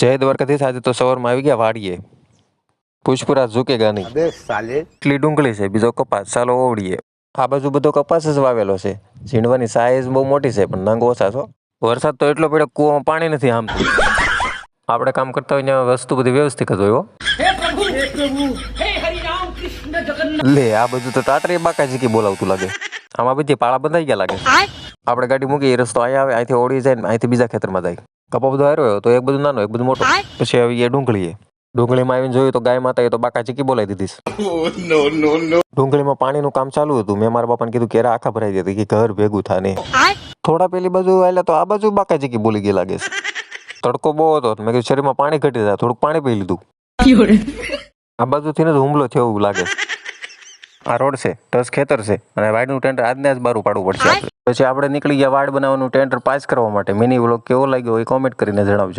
જય દ્વારકાધીશ. આજે તો સવારમાં આવી ગયા વાડીએ. પુષ્પરાજ ઝૂકેગા નહીં. अबे साले એટલી ડુંગળી છે, બીજો કપાસ. ચાલો ઓવડીએ. આ બાજુ બધો કપાસ જ વાવેલો છે. ઝીંડવાની સાઈઝ બહુ મોટી છે, પણ નંગ ઓછા છો. વરસાદ તો એટલો પડ્યો, કૂવામાં પાણી નથી આમ. આપણે કામ કરતા હોય ને વસ્તુ બધી વ્યવસ્થિત જ હોય હો. લે, આ બધું તો તાતરી બાકાજી બોલાવતું લાગે. આમાં બધી પાળા બંધાઈ ગયા લાગે. આપણે ગાડી મૂકી, એ રસ્તો અહીંયા આવે, અહીંથી ઓળી જાય ને અહીંથી બીજા ખેતરમાં જાય. કપા બધો હાર્યો તો એક બધું નાનો, એક બધું મોટો. પછી આવી એ ડુંગળી. ડુંગળીમાં આવીને જોયું તો ગાય માતા એ તો બાકાચીકી બોલાવી દીધી. ડુંગળીમાં પાણીનું કામ ચાલુ હતું. મેં મારા બાપાને કીધું કેરા આખા ભરાઈ ગયા કે ઘર ભેગું થાય નહીં. થોડા પેલી બાજુ આવેલા તો આ બાજુ બાકાચીકી બોલી ગઈ લાગે છે. તડકો બહુ હતો, મેં કીધું શરીરમાં પાણી ઘટી જાય, થોડુંક પાણી પી લીધું. આ બાજુથી ને હુમલો થયો એવું લાગે. આ રોડ છે, ટસ ખેતર છે, અને વાડનું ટેન્ડર આજને આજ બારું પાડવું પડશે આપણે. પછી આપણે નીકળી ગયા વાડ બનાવવાનું ટેન્ડર પાસ કરવા માટે. મિની વ્લોગ કેવો લાગ્યો એ કોમેન્ટ કરીને જણાવજો.